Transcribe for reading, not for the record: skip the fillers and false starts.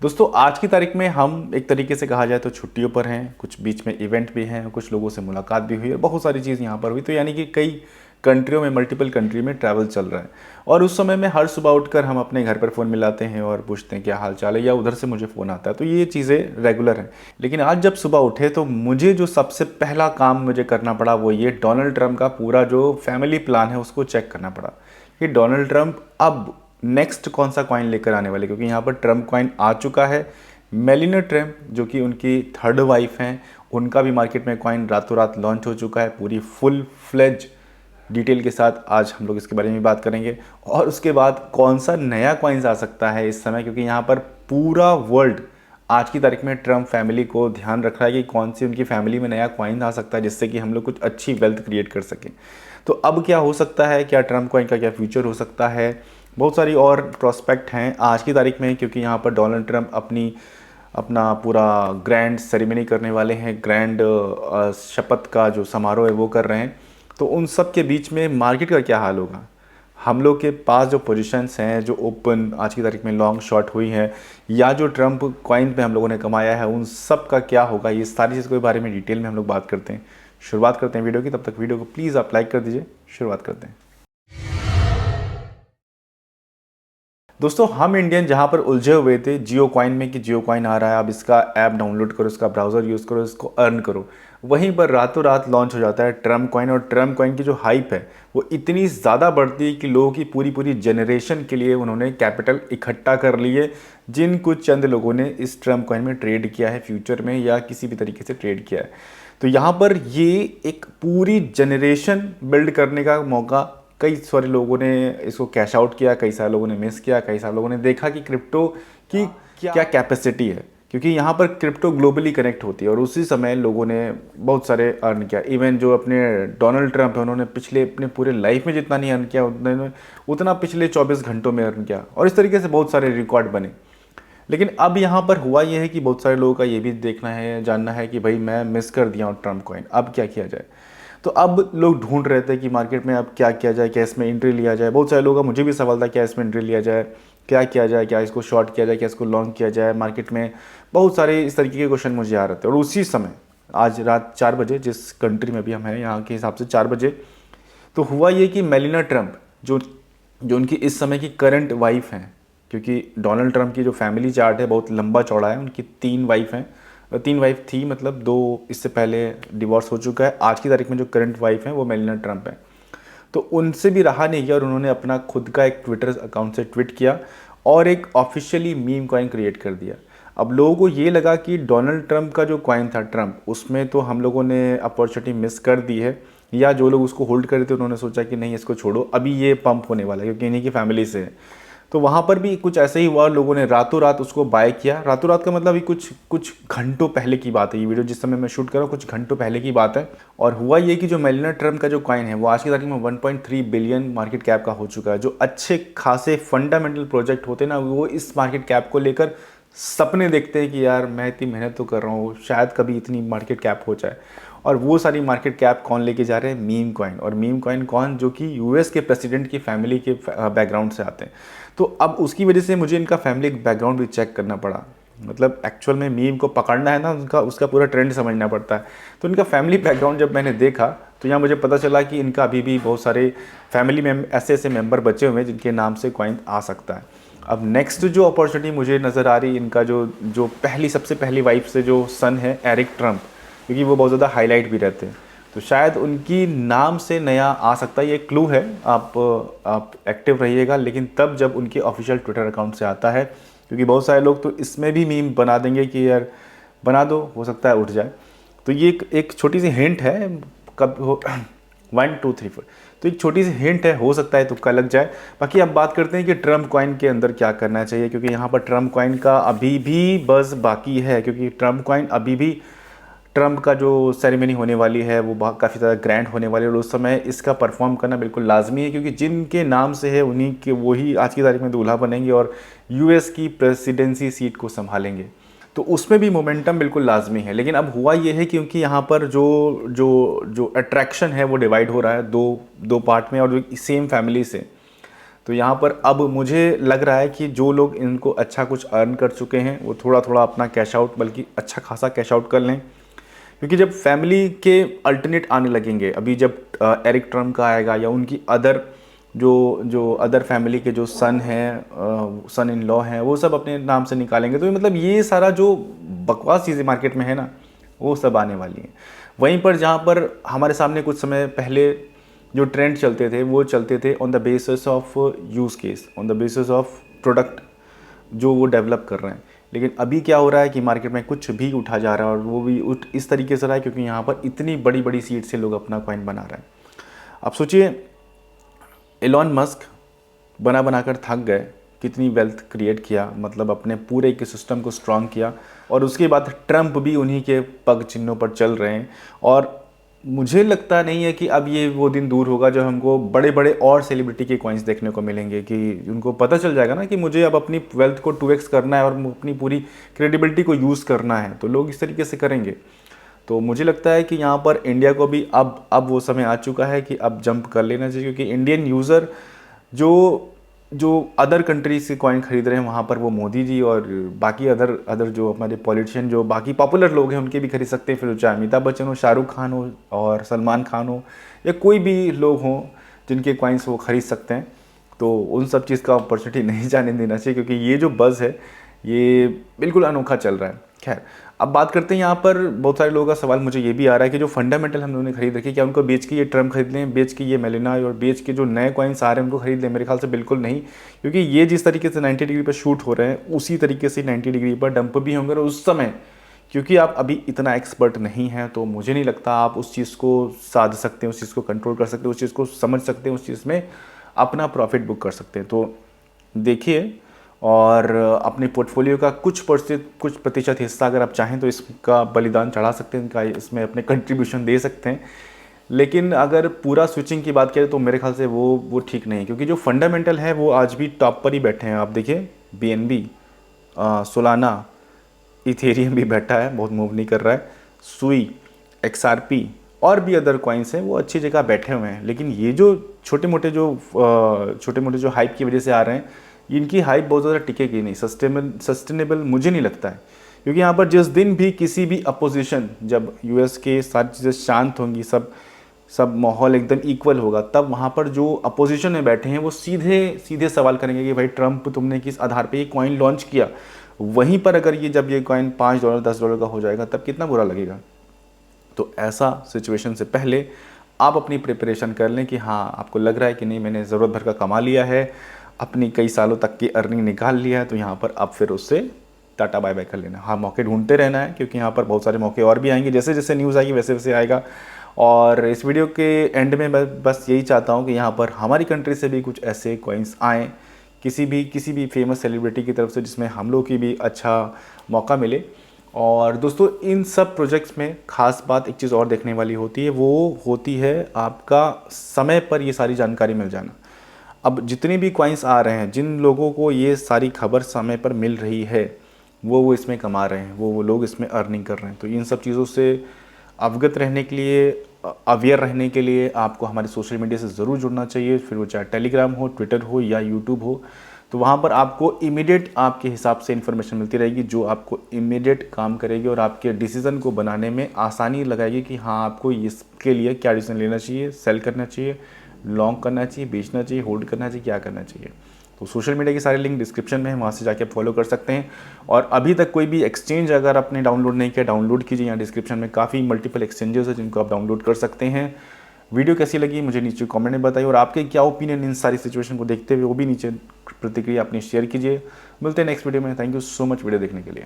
दोस्तों आज की तारीख में हम एक तरीके से कहा जाए तो छुट्टियों पर हैं, कुछ बीच में इवेंट भी हैं, कुछ लोगों से मुलाकात भी हुई और बहुत सारी चीज़ यहाँ पर हुई। तो यानी कि कई कंट्रियों में, मल्टीपल कंट्री में ट्रैवल चल रहा है। और उस समय में हर सुबह उठकर हम अपने घर पर फ़ोन मिलाते हैं और पूछते हैं क्या हाल चाल है, या उधर से मुझे फ़ोन आता है। तो ये चीज़ें रेगुलर हैं। लेकिन आज जब सुबह उठे तो मुझे जो सबसे पहला काम मुझे करना पड़ा वो ये, डोनाल्ड ट्रंप का पूरा जो फैमिली प्लान है उसको चेक करना पड़ा कि डोनाल्ड ट्रंप अब नेक्स्ट कौन सा कॉइन लेकर आने वाले। क्योंकि यहाँ पर ट्रम्प कॉइन आ चुका है। मेलिना ट्रम्प जो कि उनकी थर्ड वाइफ हैं, उनका भी मार्केट में कॉइन रातों रात लॉन्च हो चुका है पूरी फुल फ्लेज डिटेल के साथ। आज हम लोग इसके बारे में बात करेंगे। और उसके बाद कौन सा नया कॉइन्स आ सकता है इस समय, क्योंकि यहाँ पर पूरा वर्ल्ड आज की तारीख में ट्रम्प फैमिली को ध्यान रख रहा है कि कौन सी उनकी फैमिली में नया कॉइन आ सकता है जिससे कि हम लोग कुछ अच्छी वेल्थ क्रिएट कर सकें। तो अब क्या हो सकता है, क्या ट्रम्प कॉइन का क्या फ्यूचर हो सकता है, बहुत सारी और प्रोस्पेक्ट हैं आज की तारीख में। क्योंकि यहाँ पर डोनाल्ड ट्रंप अपना पूरा ग्रैंड सेरेमनी करने वाले हैं, ग्रैंड शपथ का जो समारोह है वो कर रहे हैं। तो उन सब के बीच में मार्केट का क्या हाल होगा, हम लोग के पास जो पोजीशंस हैं, जो ओपन आज की तारीख में लॉन्ग शॉर्ट हुई हैं, या जो ट्रंप कॉइन पे हम लोगों ने कमाया है, उन सब का क्या होगा, ये सारी चीज़ के बारे में डिटेल में हम लोग बात करते हैं। शुरुआत करते हैं वीडियो की। तब तक वीडियो को प्लीज़ आप लाइक कर दीजिए। शुरुआत करते हैं। दोस्तों हम इंडियन जहाँ पर उलझे हुए थे जियो कॉइन में कि जियो कॉइन आ रहा है, अब इसका ऐप डाउनलोड करो, इसका ब्राउज़र यूज़ करो, इसको अर्न करो, वहीं पर रातों रात लॉन्च हो जाता है ट्रम्प कॉइन। और ट्रम्प कॉइन की जो हाइप है वो इतनी ज़्यादा बढ़ती है कि लोगों की पूरी पूरी जनरेशन के लिए उन्होंने कैपिटल इकट्ठा कर लिए, जिन कुछ चंद लोगों ने इस ट्रम्प कॉइन में ट्रेड किया है फ्यूचर में या किसी भी तरीके से ट्रेड किया है। तो यहाँ पर ये एक पूरी जनरेशन बिल्ड करने का मौका, कई सारे लोगों ने इसको कैश आउट किया, कई सारे लोगों ने मिस किया, कई सारे लोगों ने देखा कि क्रिप्टो की क्या कैपेसिटी है। क्योंकि यहाँ पर क्रिप्टो ग्लोबली कनेक्ट होती है और उसी समय लोगों ने बहुत सारे अर्न किया। इवन जो अपने डोनाल्ड ट्रंप है, उन्होंने पिछले अपने पूरे लाइफ में जितना नहीं अर्न किया उतना पिछले 24 घंटों में अर्न किया। और इस तरीके से बहुत सारे रिकॉर्ड बने। लेकिन अब यहाँ पर हुआ यह है कि बहुत सारे लोगों का ये भी देखना है, जानना है कि भाई मैं मिस कर दिया हूँ ट्रम्प कॉइन, अब क्या किया जाए। तो अब लोग ढूंढ रहे थे कि मार्केट में अब क्या किया जाए, क्या इसमें एंट्री लिया जाए। बहुत सारे लोगों का मुझे भी सवाल था क्या इसमें एंट्री लिया जाए, क्या किया जाए, क्या इसको शॉर्ट किया जाए, क्या इसको लॉन्ग किया जाए। मार्केट में बहुत सारे इस तरीके के क्वेश्चन मुझे आ रहे थे। और उसी समय आज रात 4 बजे, जिस कंट्री में भी हम हैं यहाँ के हिसाब से 4 बजे, तो हुआ ये कि मेलिना ट्रंप जो जो उनकी इस समय की करंट वाइफ हैं, क्योंकि डोनाल्ड ट्रंप की जो फैमिली चार्ट है बहुत लंबा चौड़ा है, उनकी 3 वाइफ हैं, 3 वाइफ थी, मतलब 2 इससे पहले डिवोर्स हो चुका है। आज की तारीख में जो करंट वाइफ हैं वो मेलिना ट्रंप है। तो उनसे भी रहा नहीं गया और उन्होंने अपना खुद का एक ट्विटर अकाउंट से ट्वीट किया और एक ऑफिशियली मीम कॉइन क्रिएट कर दिया। अब लोगों को ये लगा कि डोनाल्ड ट्रंप का जो कॉइन था ट्रंप, उसमें तो हम लोगों ने अपॉर्चुनिटी मिस कर दी है, या जो लोग उसको होल्ड कर रहे थे उन्होंने सोचा कि नहीं इसको छोड़ो, अभी ये पंप होने वाला है क्योंकि इन्हीं की फैमिली से है। तो वहाँ पर भी कुछ ऐसे ही हुआ, लोगों ने रातों रात उसको बाय किया। रातों रात का मतलब ये कुछ घंटों पहले की बात है। ये वीडियो जिस समय मैं शूट कर रहा हूँ कुछ घंटों पहले की बात है। और हुआ ये कि जो मेलिना ट्रंप का जो कॉइन है वो आज की तारीख में 1.3 बिलियन मार्केट कैप का हो चुका है। जो अच्छे खासे फंडामेंटल प्रोजेक्ट होते हैं ना, वो इस मार्केट कैप को लेकर सपने देखते हैं कि यार मैं इतनी मेहनत तो कर रहा हूँ, शायद कभी इतनी मार्केट कैप हो जाए। और वो सारी मार्केट कैप कौन लेके जा रहे हैं? Meme coin. और मीम कॉइन कौन? जो कि यूएस के प्रेसिडेंट की फैमिली के बैकग्राउंड से आते हैं। तो अब उसकी वजह से मुझे इनका फैमिली बैकग्राउंड भी चेक करना पड़ा। मतलब एक्चुअल में मीम को पकड़ना है ना, उसका पूरा ट्रेंड समझना पड़ता है। तो इनका फैमिली बैकग्राउंड जब मैंने देखा तो यहाँ मुझे पता चला कि इनका अभी भी बहुत सारे फैमिली में ऐसे मेंबर बचे हुए हैं जिनके नाम से कॉइन आ सकता है। अब नेक्स्ट जो अपॉर्चुनिटी मुझे नज़र आ रही, इनका जो सबसे पहली वाइफ से जो सन है एरिक ट्रंप, क्योंकि वो बहुत ज़्यादा हाईलाइट भी रहते हैं, तो शायद उनकी नाम से नया आ सकता है। ये क्लू है, आप एक्टिव रहिएगा, लेकिन तब जब उनके ऑफिशियल ट्विटर अकाउंट से आता है। क्योंकि बहुत सारे लोग तो इसमें भी मीम बना देंगे कि यार बना दो, हो सकता है उठ जाए। तो ये एक छोटी सी हिंट है, कब हो 1 2 3 4, तो एक छोटी सी हिंट है, हो सकता है तुक्का लग जाए। बाकी अब बात करते हैं कि ट्रम्प कॉइन के अंदर क्या करना चाहिए, क्योंकि यहाँ पर ट्रम्प कॉइन का अभी भी बज़ बाकी है। क्योंकि ट्रम्प कॉइन अभी भी, ट्रम्प का जो सेरेमनी होने वाली है वो काफ़ी ज़्यादा ग्रैंड होने वाली है और उस समय इसका परफॉर्म करना बिल्कुल लाजमी है। क्योंकि जिनके नाम से है उन्हीं के वही आज की तारीख में दूल्हा बनेंगे और यूएस की प्रेसिडेंसी सीट को संभालेंगे। तो उसमें भी मोमेंटम बिल्कुल लाजमी है। लेकिन अब हुआ ये है क्योंकि यहाँ पर जो जो जो अट्रैक्शन है वो डिवाइड हो रहा है दो पार्ट में, और जो सेम फैमिली से। तो यहाँ पर अब मुझे लग रहा है कि जो लोग इनको अच्छा कुछ अर्न कर चुके हैं वो थोड़ा थोड़ा अपना कैश आउट, बल्कि अच्छा खासा कैश आउट कर लें, क्योंकि जब फैमिली के अल्टरनेट आने लगेंगे, अभी जब एरिक ट्रम्प का आएगा या उनकी अदर जो जो अदर फैमिली के जो सन हैं, सन इन लॉ हैं, वो सब अपने नाम से निकालेंगे, तो मतलब ये सारा जो बकवास चीज़ें मार्केट में है ना, वो सब आने वाली हैं। वहीं पर जहाँ पर हमारे सामने कुछ समय पहले जो ट्रेंड चलते थे वो चलते थे on the basis of use case, on the basis of product जो वो डेवलप कर रहे हैं। लेकिन अभी क्या हो रहा है कि मार्केट में कुछ भी उठा जा रहा है, और वो भी इस तरीके से रहा है क्योंकि यहाँ पर इतनी बड़ी बड़ी सीट से लोग अपना कॉइन बना रहे हैं। अब सोचिए, एलॉन मस्क बना बनाकर थक गए, कितनी वेल्थ क्रिएट किया, मतलब अपने पूरे के सिस्टम को स्ट्रॉन्ग किया, और उसके बाद ट्रम्प भी उन्हीं के पग चिन्हों पर चल रहे हैं। और मुझे लगता नहीं है कि अब ये वो दिन दूर होगा जब हमको बड़े बड़े और सेलिब्रिटी के कॉइन्स देखने को मिलेंगे, कि उनको पता चल जाएगा ना कि मुझे अब अपनी वेल्थ को 2x करना है और अपनी पूरी क्रेडिबिलिटी को यूज़ करना है, तो लोग इस तरीके से करेंगे। तो मुझे लगता है कि यहाँ पर इंडिया को भी अब वो समय आ चुका है कि अब जंप कर लेना चाहिए, क्योंकि इंडियन यूज़र जो जो अदर कंट्रीज से कॉइन खरीद रहे हैं, वहाँ पर वो मोदी जी और बाकी अदर जो हमारे पॉलिटिशियन, जो बाकी पॉपुलर लोग हैं, उनके भी खरीद सकते हैं। फिर चाहे अमिताभ बच्चन हो, शाहरुख खान हो और सलमान खान हो, या कोई भी लोग हों जिनके कॉइन्स वो खरीद सकते हैं। तो उन सब चीज़ का अपॉर्चुनिटी नहीं जाने देना चाहिए, क्योंकि ये जो बज़ है ये बिल्कुल अनोखा चल रहा है। खैर, अब बात करते हैं, यहाँ पर बहुत सारे लोगों का सवाल मुझे ये भी आ रहा है कि जो फंडामेंटल हम लोगों ने खरीद रखी, क्या उनको बेच के ये ट्रम्प खरीद लें, बेच के ये मेलिना और बेच के जो नए कॉइन्स आ रहे हैं उनको खरीद लें? मेरे ख्याल से बिल्कुल नहीं, क्योंकि ये जिस तरीके से 90 डिग्री पर शूट हो रहे हैं, उसी तरीके से 90 डिग्री पर डंप भी होंगे। और उस समय क्योंकि आप अभी इतना एक्सपर्ट नहीं हैं, तो मुझे नहीं लगता आप उस चीज़ को साध सकते हैं, उस चीज़ को कंट्रोल कर सकते हैं, उस चीज़ को समझ सकते हैं, उस चीज़ में अपना प्रॉफिट बुक कर सकते हैं। तो देखिए, और अपने पोर्टफोलियो का कुछ प्रतिशत हिस्सा अगर आप चाहें तो इसका बलिदान चढ़ा सकते हैं, इनका इसमें अपने कंट्रीब्यूशन दे सकते हैं। लेकिन अगर पूरा स्विचिंग की बात करें तो मेरे ख्याल से वो ठीक नहीं है, क्योंकि जो फंडामेंटल है वो आज भी टॉप पर ही बैठे हैं। आप देखिए, BNB, सोलाना, इथेरियम भी बैठा है, बहुत मूव नहीं कर रहा है, सुई, XRP और भी अदर कॉइन्स हैं, वो अच्छी जगह बैठे हुए हैं। लेकिन ये जो छोटे मोटे जो हाइप की वजह से आ रहे हैं, इनकी हाइप बहुत ज़्यादा टिकेगी नहीं, सस्टेनेबल मुझे नहीं लगता है। क्योंकि यहाँ पर जिस दिन भी किसी भी अपोजिशन, जब US के सारी चीज़ें शांत होंगी, सब माहौल एकदम इक्वल होगा, तब वहाँ पर जो अपोजिशन में बैठे हैं वो सीधे सीधे सवाल करेंगे कि भाई ट्रम्प, तुमने किस आधार पे ये कॉइन लॉन्च किया। वहीं पर अगर जब ये कॉइन $5 $10 का हो जाएगा, तब कितना बुरा लगेगा। तो ऐसा सिचुएशन से पहले आप अपनी प्रिपरेशन कर लें कि हाँ, आपको लग रहा है कि नहीं, मैंने ज़रूरत भर का कमा लिया है, अपनी कई सालों तक की अर्निंग निकाल लिया है, तो यहाँ पर अब फिर उससे टाटा बाय बाय कर लेना। हाँ, मौके ढूंढते रहना है, क्योंकि यहाँ पर बहुत सारे मौके और भी आएंगे, जैसे जैसे न्यूज़ आएगी वैसे वैसे आएगा। और इस वीडियो के एंड में मैं बस यही चाहता हूँ कि यहाँ पर हमारी कंट्री से भी कुछ ऐसे कॉइन्स आएँ, किसी भी फेमस सेलिब्रिटी की तरफ से, जिसमें हम लोग की भी अच्छा मौका मिले। और दोस्तों, इन सब प्रोजेक्ट्स में ख़ास बात एक चीज़ और देखने वाली होती है, वो होती है आपका समय पर ये सारी जानकारी मिल जाना। अब जितने भी कॉइन्स आ रहे हैं, जिन लोगों को ये सारी खबर समय पर मिल रही है, वो इसमें कमा रहे हैं, वो लोग इसमें अर्निंग कर रहे हैं। तो इन सब चीज़ों से अवगत रहने के लिए, अवेयर रहने के लिए आपको हमारे सोशल मीडिया से ज़रूर जुड़ना चाहिए, फिर वो चाहे टेलीग्राम हो, ट्विटर हो या यूट्यूब हो। तो वहाँ पर आपको इमीडिएट आपके हिसाब से इन्फॉर्मेशन मिलती रहेगी, जो आपको इमीडिएट काम करेगी और आपके डिसीज़न को बनाने में आसानी लगाएगी कि हाँ, आपको इसके लिए क्या डिसीजन लेना चाहिए, सेल करना चाहिए, लॉन्ग करना चाहिए, बेचना चाहिए, होल्ड करना चाहिए, क्या करना चाहिए। तो सोशल मीडिया के सारे लिंक डिस्क्रिप्शन में है, वहाँ से जाके आप फॉलो कर सकते हैं। और अभी तक कोई भी एक्सचेंज अगर आपने डाउनलोड नहीं किया, डाउनलोड कीजिए। यहाँ डिस्क्रिप्शन में काफ़ी मल्टीपल एक्सचेंजेस है जिनको आप डाउनलोड कर सकते हैं। वीडियो कैसी लगी मुझे नीचे कमेंट में बताइए, और आपके क्या ओपिनियन इन सारी सिचुएशन को देखते हुए, वो भी नीचे प्रतिक्रिया अपनी शेयर कीजिए। मिलते हैं नेक्स्ट वीडियो में। Thank you so much video देखने के लिए।